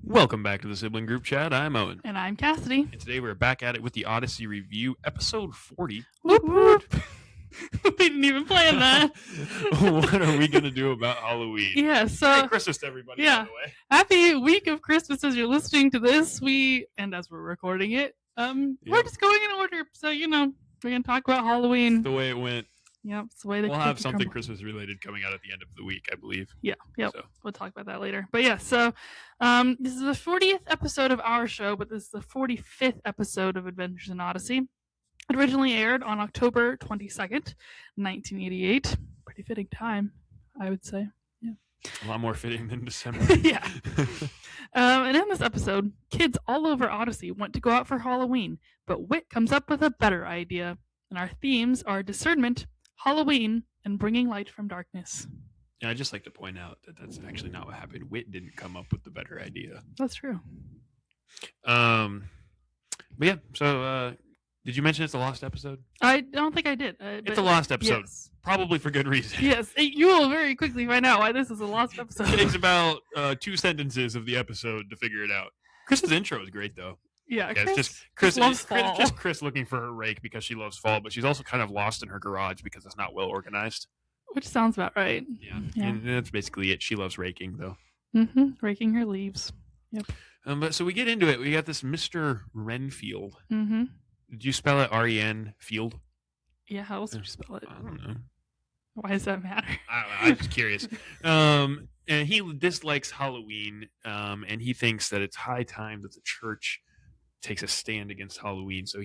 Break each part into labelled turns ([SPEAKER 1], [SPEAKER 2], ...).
[SPEAKER 1] Welcome back to the Sibling Group Chat. I'm Owen.
[SPEAKER 2] And I'm Cassidy.
[SPEAKER 1] And today we're back at it with the Odyssey review, episode 40.
[SPEAKER 2] Whoop whoop. We didn't even plan that.
[SPEAKER 1] What are we going to do about Halloween?
[SPEAKER 2] Yeah, so
[SPEAKER 1] Merry Christmas to everybody, by the way.
[SPEAKER 2] Happy week of Christmas as you're listening to this. And as we're recording it, we're just going in order. So, we're going to talk about Halloween.
[SPEAKER 1] It's the way it went.
[SPEAKER 2] Yep, it's the way the
[SPEAKER 1] We'll have something Christmas related coming out at the end of the week, I believe.
[SPEAKER 2] Yeah, so. We'll talk about that later. But yeah, so this is the 40th episode of our show, but this is the 45th episode of Adventures in Odyssey. It originally aired on October 22nd, 1988. Pretty fitting time, I would say. Yeah.
[SPEAKER 1] A lot more fitting than December.
[SPEAKER 2] Yeah. And in this episode, kids all over Odyssey want to go out for Halloween, but Wit comes up with a better idea. And our themes are discernment, Halloween, and bringing light from darkness.
[SPEAKER 1] Yeah, I'd just like to point out that that's actually not what happened. Wit didn't come up with the better idea.
[SPEAKER 2] That's true.
[SPEAKER 1] But yeah, so did you mention it's a lost episode?
[SPEAKER 2] I don't think I did.
[SPEAKER 1] It's a lost episode. Yes. Probably for good reason.
[SPEAKER 2] Yes, you will very quickly find out why this is a lost episode.
[SPEAKER 1] It takes about 2 sentences of the episode to figure it out. Chris's intro is great, though.
[SPEAKER 2] Yeah,
[SPEAKER 1] it's just Chris loves fall. Just Chris looking for her rake because she loves fall, but she's also kind of lost in her garage because it's not well organized.
[SPEAKER 2] Which sounds about right.
[SPEAKER 1] Yeah. And that's basically it. She loves raking, though.
[SPEAKER 2] Raking her leaves. Yep.
[SPEAKER 1] But so we get into it. We got this Mr. Renfield. Did you spell it R-E-N Field?
[SPEAKER 2] Yeah, how else would you spell it?
[SPEAKER 1] I don't know.
[SPEAKER 2] Why does that matter?
[SPEAKER 1] I'm just curious. And he dislikes Halloween, and he thinks that it's high time that the church takes a stand against Halloween. So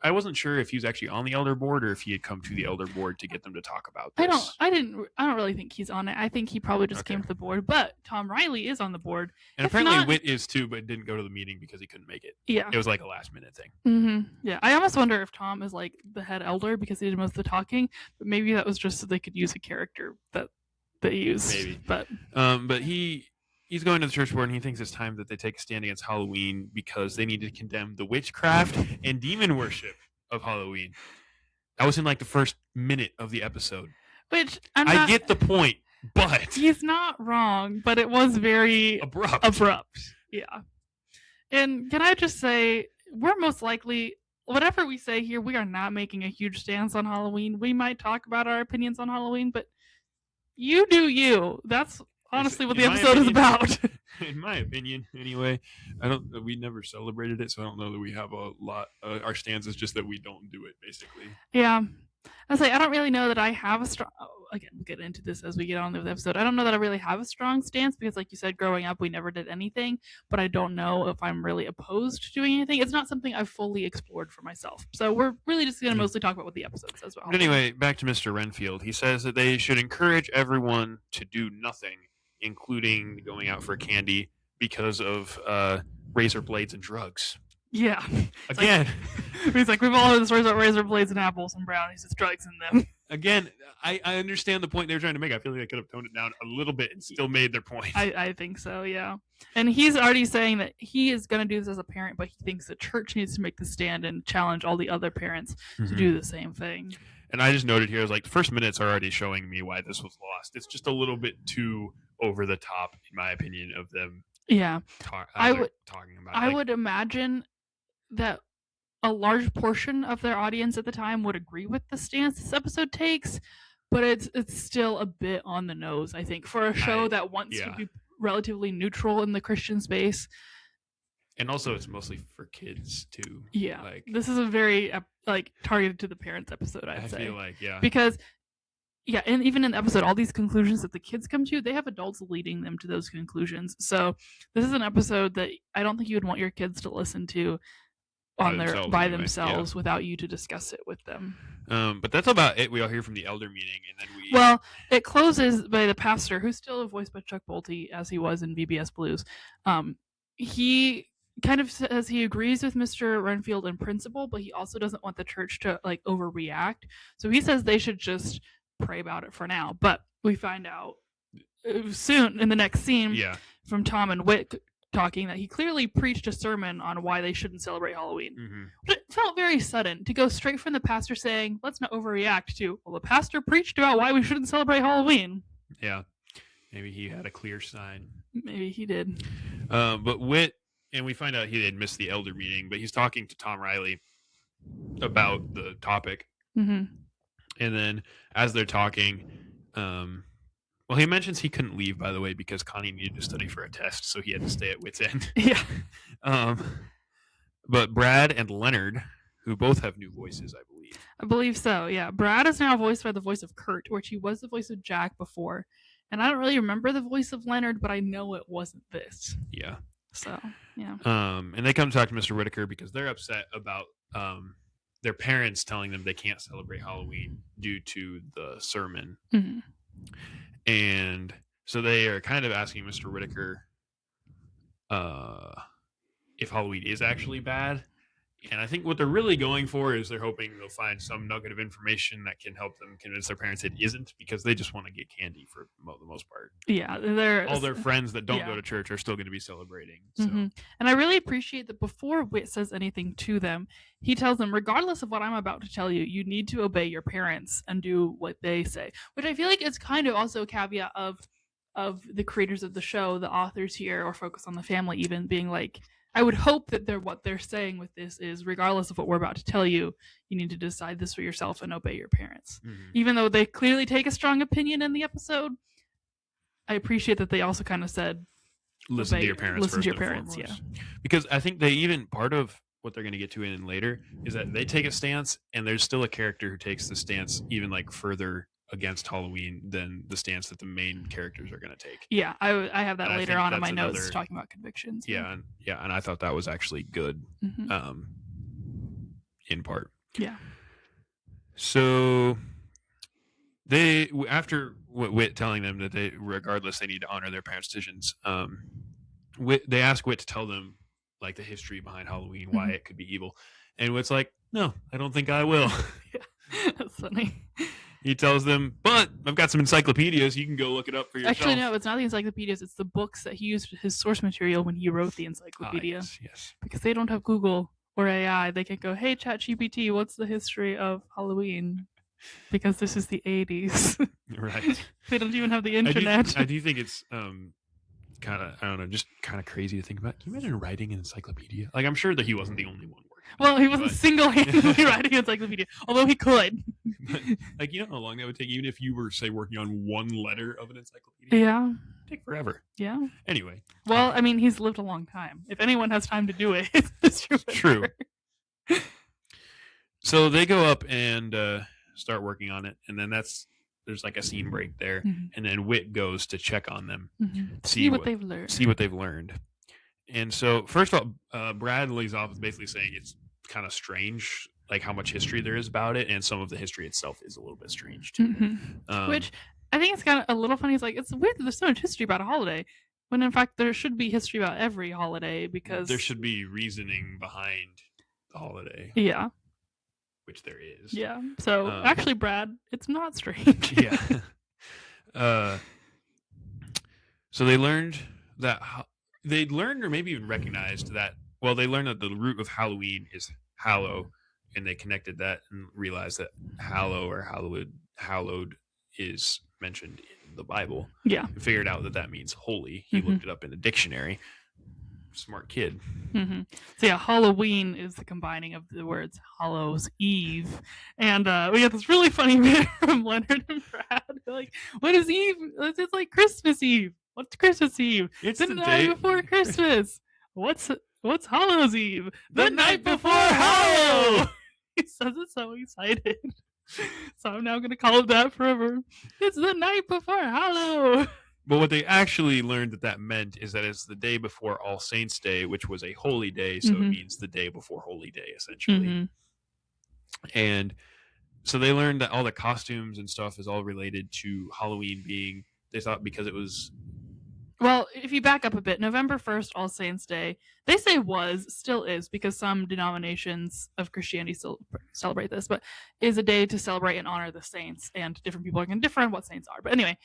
[SPEAKER 1] I wasn't sure if he was actually on the elder board or if he had come to the elder board to get them to talk about this.
[SPEAKER 2] I don't really think he's on it. I think he probably just came to the board, but Tom Riley is on the board.
[SPEAKER 1] And apparently Wit is too, but didn't go to the meeting because he couldn't make it.
[SPEAKER 2] Yeah.
[SPEAKER 1] It was like a last minute thing.
[SPEAKER 2] Yeah. I almost wonder if Tom is like the head elder because he did most of the talking, but maybe that was just so they could use a character that they used.
[SPEAKER 1] Maybe.
[SPEAKER 2] But
[SPEAKER 1] he's going to the church board and he thinks it's time that they take a stand against Halloween because they need to condemn the witchcraft and demon worship of Halloween. That was in like the first minute of the episode.
[SPEAKER 2] Which
[SPEAKER 1] I get the point, but
[SPEAKER 2] he's not wrong, but it was very abrupt. Yeah. And can I just say, we're most likely, whatever we say here, we are not making a huge stance on Halloween. We might talk about our opinions on Halloween, but you do you. That's honestly what the episode is about.
[SPEAKER 1] In my opinion, anyway. We never celebrated it, so I don't know that we have a lot. Our stance is just that we don't do it, basically.
[SPEAKER 2] Yeah. I don't really know that I have a strong... again, we'll get into this as we get on with the episode. I don't know that I really have a strong stance because, like you said, growing up, we never did anything, but I don't know if I'm really opposed to doing anything. It's not something I've fully explored for myself. So we're really just going to mostly talk about what the episode says about.
[SPEAKER 1] But anyway, back to Mr. Renfield. He says that they should encourage everyone to do nothing, including going out for candy because of razor blades and drugs.
[SPEAKER 2] Yeah.
[SPEAKER 1] Again.
[SPEAKER 2] He's like, we've all heard the stories about razor blades and apples and brownies. There's drugs in them.
[SPEAKER 1] Again, I understand the point they're trying to make. I feel like they could have toned it down a little bit and still made their point.
[SPEAKER 2] I think so, yeah. And he's already saying that he is going to do this as a parent, but he thinks the church needs to make the stand and challenge all the other parents to do the same thing.
[SPEAKER 1] And I just noted here, I was like, the first minutes are already showing me why this was lost. It's just a little bit too over the top, in my opinion, of them.
[SPEAKER 2] Yeah.
[SPEAKER 1] Talking about.
[SPEAKER 2] I would imagine that a large portion of their audience at the time would agree with the stance this episode takes, but it's still a bit on the nose, I think, for a show that wants to be relatively neutral in the Christian space.
[SPEAKER 1] And also, it's mostly for kids too.
[SPEAKER 2] Yeah, this is a very targeted to the parents episode. I feel like because and even in the episode, all these conclusions that the kids come to, they have adults leading them to those conclusions. So this is an episode that I don't think you would want your kids to listen to by themselves without you to discuss it with them.
[SPEAKER 1] But that's about it. We all hear from the elder meeting, and then
[SPEAKER 2] it closes by the pastor, who's still voiced by Chuck Bolte as he was in VBS Blues. He kind of says he agrees with Mr. Renfield in principle, but he also doesn't want the church to overreact. So he says they should just pray about it for now. But we find out soon in the next scene from Tom and Wit talking that he clearly preached a sermon on why they shouldn't celebrate Halloween. But it felt very sudden to go straight from the pastor saying, let's not overreact, to, well, the pastor preached about why we shouldn't celebrate Halloween.
[SPEAKER 1] Yeah. Maybe he had a clear sign.
[SPEAKER 2] Maybe he did.
[SPEAKER 1] But Whit, and we find out he had missed the elder meeting, but he's talking to Tom Riley about the topic.
[SPEAKER 2] Mm-hmm.
[SPEAKER 1] And then as they're talking, well, he mentions he couldn't leave, by the way, because Connie needed to study for a test, so he had to stay at Whit's End.
[SPEAKER 2] Yeah.
[SPEAKER 1] But Brad and Leonard, who both have new voices, I believe.
[SPEAKER 2] I believe so, yeah. Brad is now voiced by the voice of Kurt, which he was the voice of Jack before. And I don't really remember the voice of Leonard, but I know it wasn't this.
[SPEAKER 1] Yeah.
[SPEAKER 2] So, yeah.
[SPEAKER 1] And they come to talk to Mr. Whitaker because they're upset about their parents telling them they can't celebrate Halloween due to the sermon.
[SPEAKER 2] Mm-hmm.
[SPEAKER 1] And so they are kind of asking Mr. Whitaker if Halloween is actually bad. And I think what they're really going for is they're hoping they'll find some nugget of information that can help them convince their parents it isn't, because they just want to get candy for the most part.
[SPEAKER 2] Yeah,
[SPEAKER 1] all their friends that don't go to church are still going to be celebrating. So.
[SPEAKER 2] Mm-hmm. And I really appreciate that before Whit says anything to them, he tells them, regardless of what I'm about to tell you, you need to obey your parents and do what they say. Which I feel like is kind of also a caveat of the creators of the show, the authors here, or Focus on the Family, even being like, I would hope that what they're saying with this is, regardless of what we're about to tell you, you need to decide this for yourself and obey your parents.
[SPEAKER 1] Mm-hmm.
[SPEAKER 2] Even though they clearly take a strong opinion in the episode, I appreciate that they also kind of said,
[SPEAKER 1] listen to your parents.
[SPEAKER 2] Listen to your parents, yeah.
[SPEAKER 1] Because I think they even, part of what they're going to get to in later is that they take a stance, and there's still a character who takes the stance even like further against Halloween than the stance that the main characters are going to take.
[SPEAKER 2] Yeah, I have that later on in my notes talking about convictions.
[SPEAKER 1] Yeah, and I thought that was actually good, in part.
[SPEAKER 2] Yeah.
[SPEAKER 1] So they, after Whit telling them that they, regardless, they need to honor their parents' decisions, they ask Whit to tell them like the history behind Halloween, why it could be evil, and Whit's like, no, I don't think I will.
[SPEAKER 2] Yeah, that's funny.
[SPEAKER 1] He tells them, but I've got some encyclopedias. You can go look it up for yourself.
[SPEAKER 2] Actually, no, it's not the encyclopedias. It's the books that he used his source material when he wrote the encyclopedia.
[SPEAKER 1] Yes.
[SPEAKER 2] Because they don't have Google or AI. They can go, hey, ChatGPT, what's the history of Halloween? Because this is the 80s.
[SPEAKER 1] Right.
[SPEAKER 2] They don't even have the internet.
[SPEAKER 1] I do think it's kind of, I don't know, just kind of crazy to think about. Can you imagine writing an encyclopedia? Like, I'm sure that he wasn't the only one.
[SPEAKER 2] Well, he wasn't single-handedly writing an encyclopedia, although he could.
[SPEAKER 1] But, like, you know how long that would take, even if you were, say, working on one letter of an encyclopedia?
[SPEAKER 2] Yeah.
[SPEAKER 1] It'd take forever.
[SPEAKER 2] Yeah.
[SPEAKER 1] Anyway.
[SPEAKER 2] Well, I mean, he's lived a long time. If anyone has time to do it, it's
[SPEAKER 1] true. So they go up and start working on it, and then there's like a scene break there, and then Whit goes to check on them,
[SPEAKER 2] see what they've learned.
[SPEAKER 1] See what they've learned. And so, first of all, Brad leads off with basically saying it's kind of strange, like how much history there is about it, and some of the history itself is a little bit strange too.
[SPEAKER 2] Which I think it's kind of a little funny. It's like, it's weird that there's so much history about a holiday, when in fact there should be history about every holiday, because
[SPEAKER 1] there should be reasoning behind the holiday.
[SPEAKER 2] Yeah.
[SPEAKER 1] Which there is.
[SPEAKER 2] Yeah. So actually, Brad, it's not strange.
[SPEAKER 1] Yeah. So they learned that. They'd learned, or maybe even recognized that, well, they learned that the root of Halloween is Hallow, and they connected that and realized that Hallow or hallowed is mentioned in the Bible.
[SPEAKER 2] Yeah.
[SPEAKER 1] And figured out that means holy. He looked it up in the dictionary. Smart kid.
[SPEAKER 2] So yeah, Halloween is the combining of the words Hallows Eve. And we got this really funny bit from Leonard and Brad. Like, what is Eve? It's like Christmas Eve. What's Christmas Eve?
[SPEAKER 1] It's
[SPEAKER 2] the night before Christmas. What's Hallows Eve?
[SPEAKER 1] The night before Hallow!
[SPEAKER 2] He says it so excited. So I'm now going to call it that forever. It's the night before Hallow.
[SPEAKER 1] But what they actually learned that meant is that it's the day before All Saints' Day, which was a holy day, so it means the day before Holy Day, essentially. And so they learned that all the costumes and stuff is all related to Halloween being, they thought because it was...
[SPEAKER 2] Well, if you back up a bit, November 1st, All Saints' Day, they say still is, because some denominations of Christianity still celebrate this, but is a day to celebrate and honor the saints, and different people are going to differ on what saints are. But anyway,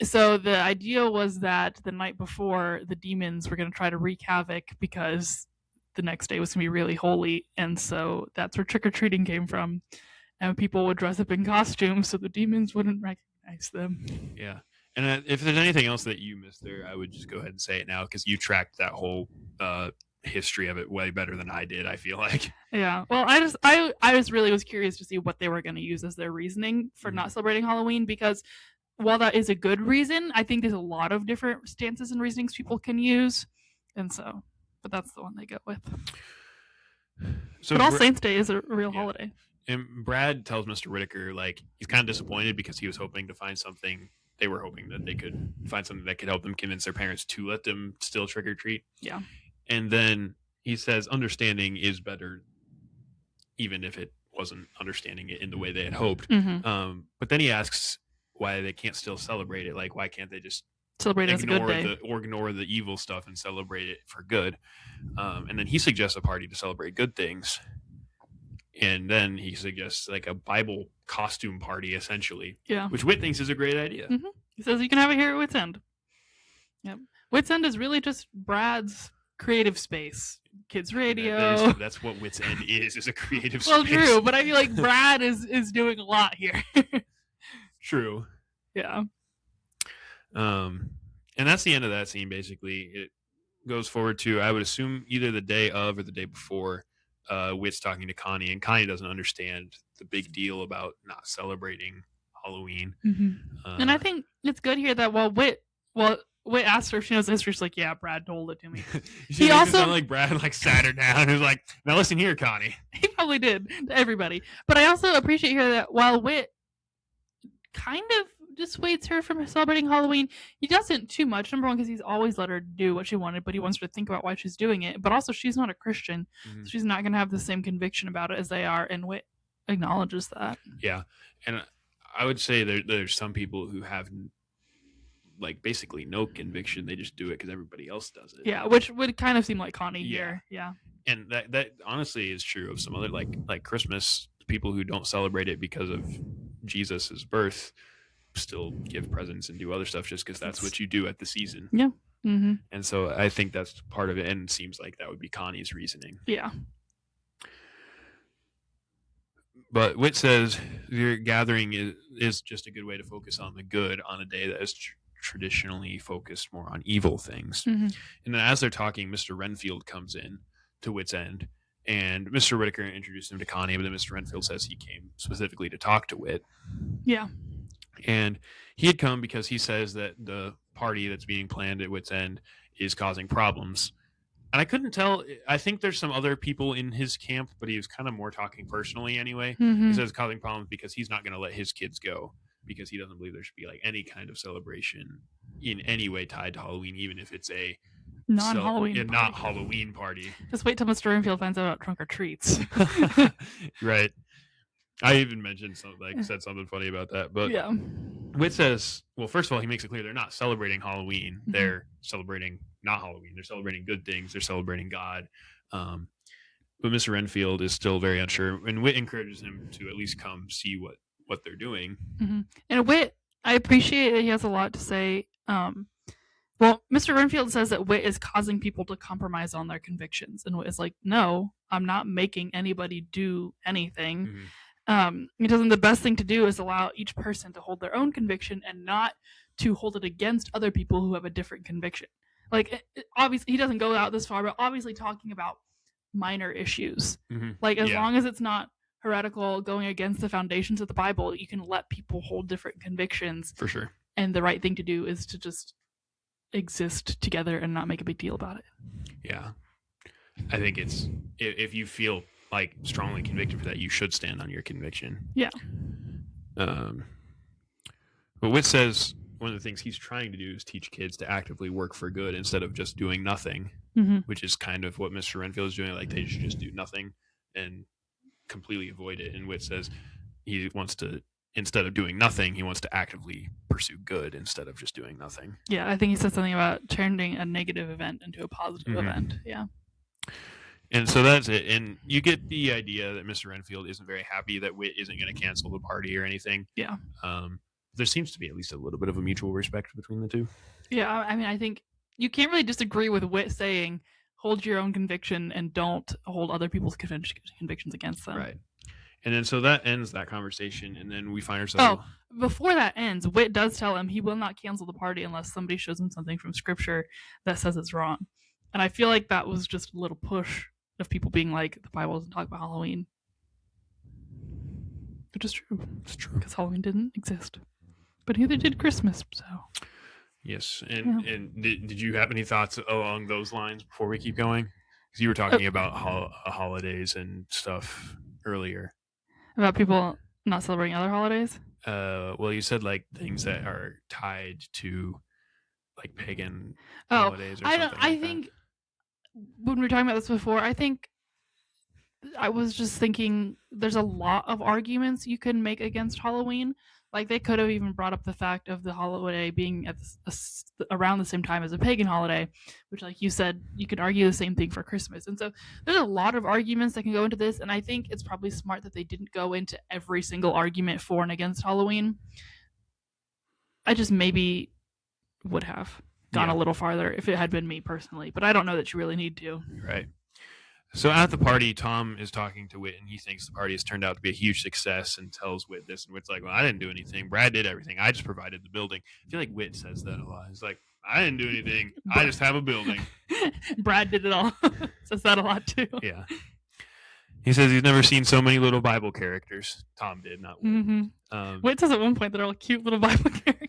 [SPEAKER 2] so the idea was that the night before, the demons were going to try to wreak havoc because the next day was going to be really holy, and so that's where trick-or-treating came from. And people would dress up in costumes so the demons wouldn't recognize them.
[SPEAKER 1] Yeah. And if there's anything else that you missed there, I would just go ahead and say it now because you tracked that whole history of it way better than I did. I feel like.
[SPEAKER 2] Yeah. Well, I just really was curious to see what they were going to use as their reasoning for not celebrating Halloween, because while that is a good reason, I think there's a lot of different stances and reasonings people can use, and so, but that's the one they go with.
[SPEAKER 1] So
[SPEAKER 2] but All Saints Day is a real holiday.
[SPEAKER 1] And Brad tells Mr. Whitaker like he's kind of disappointed because he was hoping to find something. They were hoping that they could find something that could help them convince their parents to let them still trick or treat.
[SPEAKER 2] Yeah.
[SPEAKER 1] And then he says understanding is better, even if it wasn't understanding it in the way they had hoped.
[SPEAKER 2] Mm-hmm.
[SPEAKER 1] But then he asks why they can't still celebrate it. Like, why can't they just
[SPEAKER 2] celebrate it as a good day?
[SPEAKER 1] Or ignore the evil stuff and celebrate it for good? And then he suggests a party to celebrate good things. And then he suggests like a Bible costume party, essentially.
[SPEAKER 2] Yeah.
[SPEAKER 1] Which Whit thinks is a great idea.
[SPEAKER 2] Mm-hmm. He says you can have it here at Whit's End. Yep. Whit's End is really just Brad's creative space. Kids radio.
[SPEAKER 1] That's what Whit's End is a creative space.
[SPEAKER 2] Well, true, but I feel like Brad is doing a lot here.
[SPEAKER 1] True.
[SPEAKER 2] Yeah.
[SPEAKER 1] And that's the end of that scene, basically. It goes forward to, I would assume, either the day of or the day before. Whit's talking to Connie, and Connie doesn't understand the big deal about not celebrating Halloween.
[SPEAKER 2] Mm-hmm. And I think it's good here that while Whit asked her if she knows the history, she's like, yeah, Brad told it to me.
[SPEAKER 1] He also sound like Brad like sat her down and was like, now listen here, Connie.
[SPEAKER 2] He probably did to everybody. But I also appreciate here that while Whit kind of dissuades her from celebrating Halloween, he doesn't too much. Number one, because he's always let her do what she wanted, but he wants her to think about why she's doing it. But also, she's not a Christian, so she's not going to have the same conviction about it as they are, and Whit acknowledges that.
[SPEAKER 1] Yeah, and I would say there's some people who have like basically no conviction. They just do it because everybody else does it.
[SPEAKER 2] Yeah, which would kind of seem like Connie here. Yeah,
[SPEAKER 1] and that honestly is true of some other like Christmas. People who don't celebrate it because of Jesus's birth still give presents and do other stuff just because that's what you do at the season.
[SPEAKER 2] Yeah. Mm-hmm.
[SPEAKER 1] And so I think that's part of it, and it seems like that would be Connie's reasoning.
[SPEAKER 2] Yeah.
[SPEAKER 1] But Whit says your gathering is just a good way to focus on the good on a day that is traditionally focused more on evil things. And then as they're talking, Mr. Renfield comes in to Whit's End, and Mr. Whitaker introduced him to Connie, but then Mr. Renfield says he came specifically to talk to Whit.
[SPEAKER 2] Yeah.
[SPEAKER 1] And he had come because he says that the party that's being planned at Whit's End is causing problems. And I couldn't tell. I think there's some other people in his camp, but he was kind of more talking personally anyway. He says causing problems because he's not going to let his kids go because he doesn't believe there should be like any kind of celebration in any way tied to Halloween, even if it's a
[SPEAKER 2] non-Halloween
[SPEAKER 1] not Halloween party.
[SPEAKER 2] Just wait till Mr. Renfield finds out about trunk or treats.
[SPEAKER 1] Right. I even mentioned something, said something funny about that, but
[SPEAKER 2] yeah.
[SPEAKER 1] Whit says, well, first of all, he makes it clear they're not celebrating Halloween. They're celebrating not Halloween. They're celebrating good things. They're celebrating God. But Mr. Renfield is still very unsure, and Whit encourages him to at least come see what they're doing.
[SPEAKER 2] And Whit, I appreciate that he has a lot to say. Well, Mr. Renfield says that Whit is causing people to compromise on their convictions, and Whit is like, no, I'm not making anybody do anything. He doesn't. The best thing to do is allow each person to hold their own conviction and not to hold it against other people who have a different conviction. Like, obviously, he doesn't go out this far, but obviously talking about minor issues. Like, as long as it's not heretical, going against the foundations of the Bible, you can let people hold different convictions.
[SPEAKER 1] For sure.
[SPEAKER 2] And the right thing to do is to just exist together and not make a big deal about it.
[SPEAKER 1] Yeah. I think it's, if you feel like strongly convicted for that, you should stand on your conviction.
[SPEAKER 2] Yeah.
[SPEAKER 1] But Whit says one of the things he's trying to do is teach kids to actively work for good instead of just doing nothing, which is kind of what Mr. Renfield is doing. Like, they should just do nothing and completely avoid it. And Whit says he wants to, instead of doing nothing, he wants to actively pursue good instead of just doing nothing.
[SPEAKER 2] Yeah, I think he said something about turning a negative event into a positive event. Yeah.
[SPEAKER 1] And so that's it. And you get the idea that Mr. Renfield isn't very happy that Whit isn't going to cancel the party or anything.
[SPEAKER 2] Yeah.
[SPEAKER 1] There seems to be at least a little bit of a mutual respect between the two.
[SPEAKER 2] Yeah, I mean, I think you can't really disagree with Whit saying, hold your own conviction and don't hold other people's convictions against them.
[SPEAKER 1] Right. And then so that ends that conversation, and then we find ourselves.
[SPEAKER 2] Oh, before that ends, Whit does tell him he will not cancel the party unless somebody shows him something from scripture that says it's wrong. And I feel like that was just a little push of people being like, the Bible doesn't talk about Halloween. Which is true.
[SPEAKER 1] It's true.
[SPEAKER 2] Because Halloween didn't exist. But neither did Christmas, so.
[SPEAKER 1] Yes. And did you have any thoughts along those lines before we keep going? Because you were talking about holidays and stuff earlier.
[SPEAKER 2] About people not celebrating other holidays?
[SPEAKER 1] Well, you said like things that are tied to like pagan holidays or something.
[SPEAKER 2] I think when we were talking about this before, I think I was just thinking there's a lot of arguments you can make against Halloween. Like they could have even brought up the fact of the holiday being at around the same time as a pagan holiday, which, like you said, you could argue the same thing for Christmas. And so there's a lot of arguments that can go into this, and I think it's probably smart that they didn't go into every single argument for and against Halloween. I just maybe would have gone a little farther if it had been me personally, but I don't know that you really need to.
[SPEAKER 1] Right. So at the party, Tom is talking to Whit, and he thinks the party has turned out to be a huge success and tells Whit this. And Whit's like, well, I didn't do anything. Brad did everything. I just provided the building. I feel like Whit says that a lot. He's like, I didn't do anything. I just have a building.
[SPEAKER 2] Brad did it all. Says that a lot, too.
[SPEAKER 1] Yeah. He says he's never seen so many little Bible characters. Tom did, not Whit.
[SPEAKER 2] Mm-hmm. Whit says at one point they're all cute little Bible characters.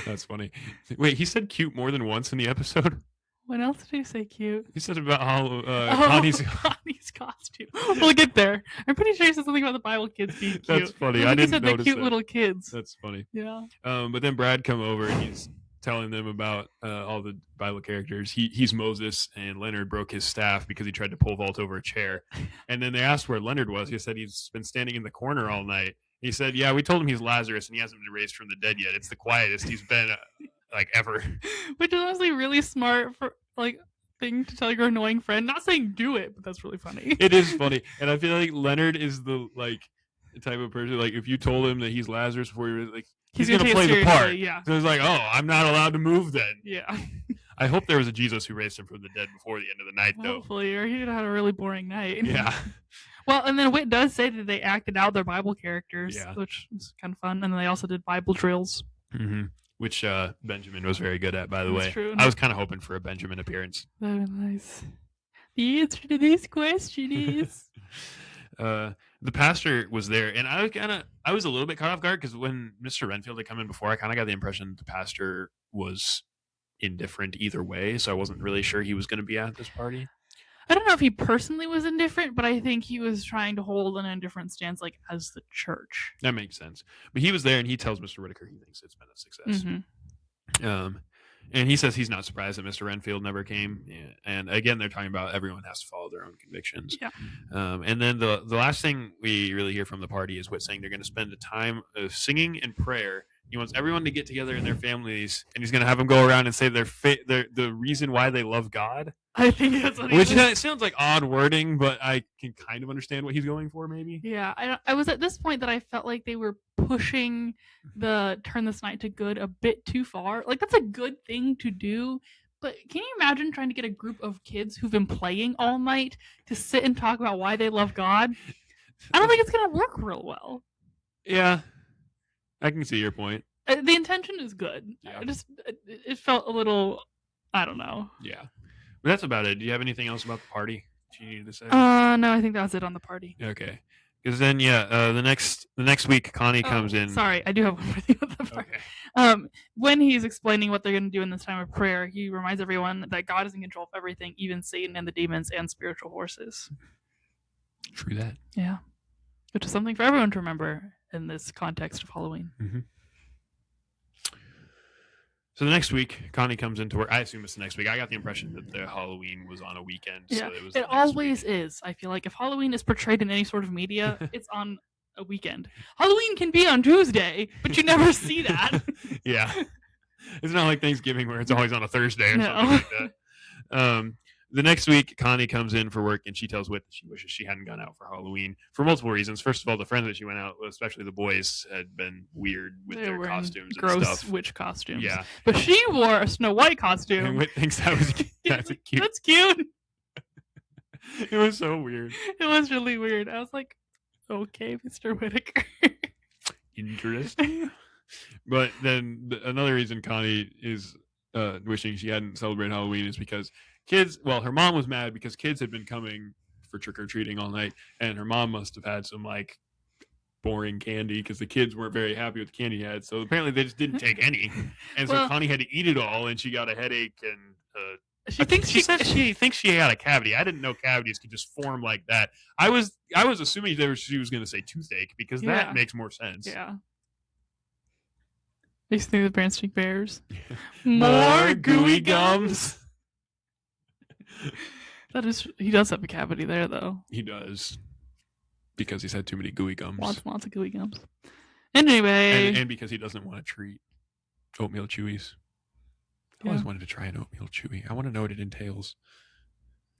[SPEAKER 1] That's funny. Wait, he said cute more than once in the episode?
[SPEAKER 2] When else did he say cute?
[SPEAKER 1] He said about Connie's
[SPEAKER 2] costume. We'll get there. I'm pretty sure he said something about the Bible kids being cute.
[SPEAKER 1] That's funny. I didn't notice
[SPEAKER 2] they're cute little kids.
[SPEAKER 1] That's funny.
[SPEAKER 2] Yeah.
[SPEAKER 1] But then Brad come over and he's telling them about all the Bible characters. He's Moses, and Leonard broke his staff because he tried to pole vault over a chair. And then they asked where Leonard was. He said he's been standing in the corner all night. He said, yeah, we told him he's Lazarus and he hasn't been raised from the dead yet. It's the quietest he's been like ever.
[SPEAKER 2] Which is honestly really smart for like thing to tell your annoying friend. Not saying do it, but that's really funny.
[SPEAKER 1] It is funny. And I feel like Leonard is the type of person, like if you told him that he's Lazarus before you're like, he's gonna play the part.
[SPEAKER 2] Yeah.
[SPEAKER 1] So it's like, oh, I'm not allowed to move then.
[SPEAKER 2] Yeah.
[SPEAKER 1] I hope there was a Jesus who raised him from the dead before the end of the night, though.
[SPEAKER 2] Hopefully, or he'd have had a really boring night.
[SPEAKER 1] Yeah.
[SPEAKER 2] Well, and then Whit does say that they acted out their Bible characters,
[SPEAKER 1] yeah,
[SPEAKER 2] which is kind of fun. And then they also did Bible drills.
[SPEAKER 1] Mm-hmm. Which Benjamin was very good at, by the way.
[SPEAKER 2] True.
[SPEAKER 1] I was kind of hoping for a Benjamin appearance.
[SPEAKER 2] That would be nice. The answer to this question is...
[SPEAKER 1] the pastor was there, and I was a little bit caught off guard because when Mr. Renfield had come in before, I kind of got the impression the pastor was indifferent either way, so I wasn't really sure he was going to be at this party.
[SPEAKER 2] I don't know if he personally was indifferent, but I think he was trying to hold an indifferent stance, like, as the church.
[SPEAKER 1] That makes sense. But he was there, and he tells Mr. Whitaker he thinks it's been a success.
[SPEAKER 2] Mm-hmm.
[SPEAKER 1] And he says he's not surprised that Mr. Renfield never came. Yeah. And again, they're talking about everyone has to follow their own convictions.
[SPEAKER 2] Yeah.
[SPEAKER 1] And then the last thing we really hear from the party is Whit saying they're going to spend a time of singing and prayer. He wants everyone to get together in their families, and he's going to have them go around and say the reason why they love God.
[SPEAKER 2] I think that's what
[SPEAKER 1] Which sounds like odd wording, but I can kind of understand what he's going for, maybe.
[SPEAKER 2] Yeah, I was at this point that I felt like they were pushing the turn this night to good a bit too far. Like, that's a good thing to do, but can you imagine trying to get a group of kids who've been playing all night to sit and talk about why they love God? I don't think it's going to work real well.
[SPEAKER 1] Yeah, I can see your point.
[SPEAKER 2] The intention is good.
[SPEAKER 1] Yeah.
[SPEAKER 2] It felt a little, I don't know.
[SPEAKER 1] Yeah. But that's about it. Do you have anything else about the party that you needed to say?
[SPEAKER 2] No, I think that was it on the party.
[SPEAKER 1] Okay. Because then, the next week, Connie comes in.
[SPEAKER 2] Sorry, I do have one more thing about the party. Okay. When he's explaining what they're going to do in this time of prayer, he reminds everyone that God is in control of everything, even Satan and the demons and spiritual horses.
[SPEAKER 1] True that.
[SPEAKER 2] Yeah. Which is something for everyone to remember in this context of Halloween.
[SPEAKER 1] Mm-hmm. So the next week, Connie comes into work. I assume it's the next week. I got the impression that the Halloween was on a weekend.
[SPEAKER 2] Yeah,
[SPEAKER 1] so
[SPEAKER 2] it always is. I feel like if Halloween is portrayed in any sort of media, it's on a weekend. Halloween can be on Tuesday, but you never see that.
[SPEAKER 1] Yeah. It's not like Thanksgiving where it's always on a Thursday or something like that. The next week, Connie comes in for work, and she tells Whit that she wishes she hadn't gone out for Halloween for multiple reasons. First of all, the friends that she went out with, especially the boys, had been weird with their costumes and
[SPEAKER 2] gross
[SPEAKER 1] stuff.
[SPEAKER 2] Witch costumes.
[SPEAKER 1] Yeah.
[SPEAKER 2] But she wore a Snow White costume.
[SPEAKER 1] And Whit thinks that was cute. That's cute.
[SPEAKER 2] That's cute.
[SPEAKER 1] It was so weird.
[SPEAKER 2] It was really weird. I was like, Okay, Mr. Whitaker.
[SPEAKER 1] Interesting. But then another reason Connie is wishing she hadn't celebrated Halloween is because kids. Well, her mom was mad because kids had been coming for trick or treating all night, and her mom must have had some like boring candy because the kids weren't very happy with the candy he had. So apparently they just didn't take any, and so Connie had to eat it all, and she got a headache and. She said she thinks she had a cavity. I didn't know cavities could just form like that. I was assuming she was going to say toothache because that makes more sense.
[SPEAKER 2] Yeah. Makes me think of the Berenstain Bears.
[SPEAKER 1] More gooey gums.
[SPEAKER 2] He does have a cavity there, though.
[SPEAKER 1] He does. Because he's had too many gooey gums.
[SPEAKER 2] Lots of gooey gums. Anyway.
[SPEAKER 1] And because he doesn't want to treat oatmeal chewies. I always wanted to try an oatmeal chewy. I want to know what it entails.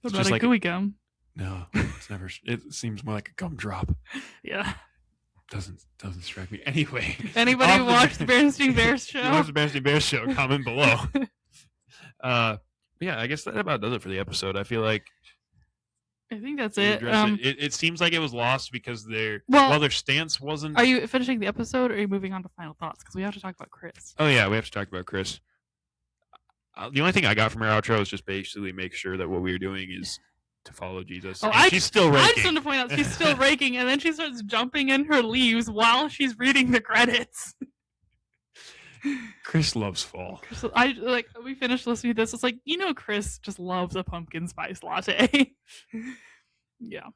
[SPEAKER 2] What about a gooey gum?
[SPEAKER 1] No, it's never. It seems more like a gumdrop.
[SPEAKER 2] Yeah.
[SPEAKER 1] Doesn't strike me. Anyway.
[SPEAKER 2] Anybody watch the Berenstain Bears show?
[SPEAKER 1] Watch the Berenstain Bears show. Comment below. Yeah, I guess that about does it for the episode. I feel like.
[SPEAKER 2] I think that's it.
[SPEAKER 1] It seems like it was lost because their stance wasn't.
[SPEAKER 2] Are you finishing the episode, or are you moving on to final thoughts? Because we have to talk about Chris.
[SPEAKER 1] Oh yeah, we have to talk about Chris. The only thing I got from her outro is just basically make sure that what we were doing is to follow Jesus. Oh, she's still raking. I
[SPEAKER 2] just want to point out she's still raking, and then she starts jumping in her leaves while she's reading the credits.
[SPEAKER 1] Chris loves fall.
[SPEAKER 2] We finished listening to this. It's like, Chris just loves a pumpkin spice latte. Yeah.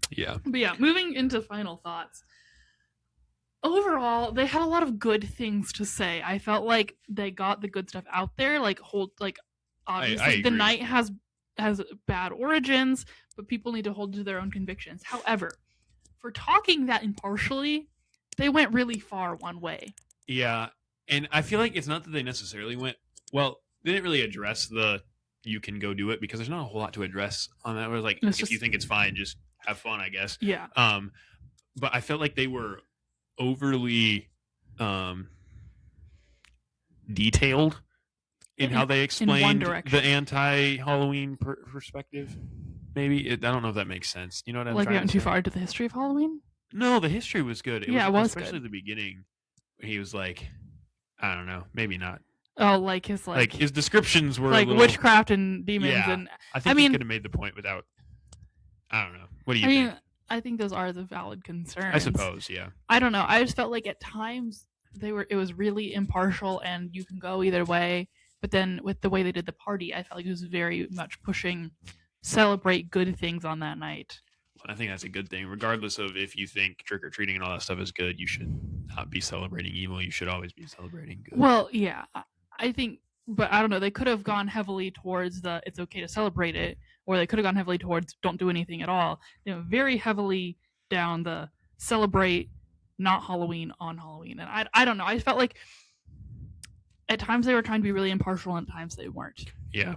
[SPEAKER 1] Yeah.
[SPEAKER 2] But yeah, moving into final thoughts. Overall, they had a lot of good things to say. I felt like they got the good stuff out there. Obviously, the night has bad origins, but people need to hold to their own convictions. However, for talking that impartially, they went really far one way.
[SPEAKER 1] Yeah, and I feel like it's not that they necessarily went. Well, they didn't really address you can go do it because there's not a whole lot to address on that. Where if you think it's fine, just have fun, I guess.
[SPEAKER 2] Yeah.
[SPEAKER 1] But I felt like they were overly detailed in how they explained the anti-Halloween perspective. Maybe I don't know if that makes sense. You know what I'm trying to say?
[SPEAKER 2] Like we went too far into the history of Halloween?
[SPEAKER 1] No, the history was good.
[SPEAKER 2] It was
[SPEAKER 1] especially
[SPEAKER 2] good.
[SPEAKER 1] The beginning. He was like, I don't know, maybe not.
[SPEAKER 2] Oh, his
[SPEAKER 1] descriptions were
[SPEAKER 2] like witchcraft and demons.
[SPEAKER 1] Yeah,
[SPEAKER 2] and
[SPEAKER 1] I think he could have made the point without. I don't know. What do you think?
[SPEAKER 2] I think those are the valid concerns.
[SPEAKER 1] I suppose, yeah.
[SPEAKER 2] I don't know. I just felt like at times it was really impartial and you can go either way. But then with the way they did the party, I felt like it was very much pushing celebrate good things on that night.
[SPEAKER 1] Well, I think that's a good thing. Regardless of if you think trick-or-treating and all that stuff is good, you should not be celebrating evil. You should always be celebrating good.
[SPEAKER 2] Well, yeah. I think, but I don't know. They could have gone heavily towards it's okay to celebrate it. Or they could have gone heavily towards don't do anything at all. They went very heavily down the celebrate not Halloween on Halloween. And I don't know. I felt like at times they were trying to be really impartial and at times they weren't.
[SPEAKER 1] Yeah.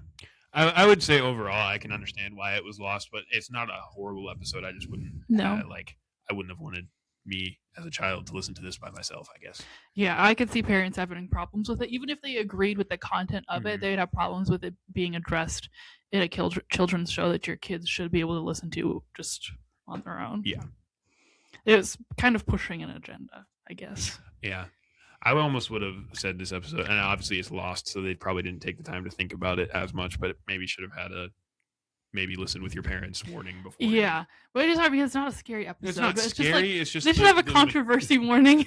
[SPEAKER 1] I would say overall I can understand why it was lost, but it's not a horrible episode. I just wouldn't I wouldn't have wanted me as a child to listen to this by myself, I guess.
[SPEAKER 2] Yeah, I could see parents having problems with it. Even if they agreed with the content of it, they'd have problems with it being addressed in a children's show that your kids should be able to listen to just on their own.
[SPEAKER 1] Yeah.
[SPEAKER 2] It was kind of pushing an agenda, I guess.
[SPEAKER 1] Yeah. I almost would have said this episode, and obviously it's lost, so they probably didn't take the time to think about it as much, but maybe should have had maybe listen with your parents warning before.
[SPEAKER 2] Yeah. But it is hard because it's not a scary episode.
[SPEAKER 1] It's not scary. It's just
[SPEAKER 2] they should have a controversy warning.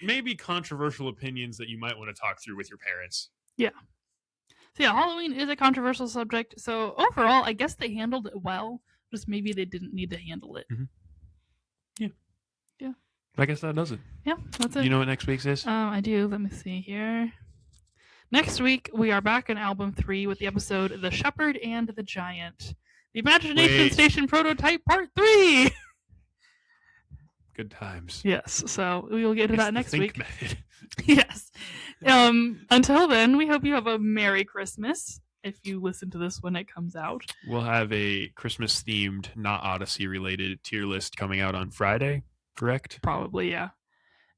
[SPEAKER 1] Maybe controversial opinions that you might want to talk through with your parents.
[SPEAKER 2] Yeah. So yeah, Halloween is a controversial subject. So overall, I guess they handled it well. Just maybe they didn't need to handle it.
[SPEAKER 1] Mm-hmm. Yeah.
[SPEAKER 2] Yeah.
[SPEAKER 1] I guess that does it.
[SPEAKER 2] Yeah, that's it.
[SPEAKER 1] You know what next week's is?
[SPEAKER 2] I do. Let me see here. Next week, we are back in Album 3 with the episode The Shepherd and the Giant. The Imagination Station Prototype Part 3!
[SPEAKER 1] Good times.
[SPEAKER 2] Yes, so we will get to that next week. Yes. Until then, we hope you have a Merry Christmas if you listen to this when it comes out.
[SPEAKER 1] We'll have a Christmas-themed, not Odyssey-related tier list coming out on Friday, correct?
[SPEAKER 2] Probably, yeah.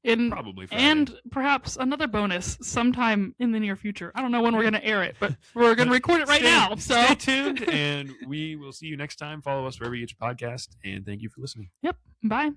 [SPEAKER 1] Probably Friday.
[SPEAKER 2] And perhaps another bonus sometime in the near future. I don't know when we're going to air it, but we're going to record it right now. So
[SPEAKER 1] stay tuned, and we will see you next time. Follow us wherever you get your podcast, and thank you for listening.
[SPEAKER 2] Yep. Bye.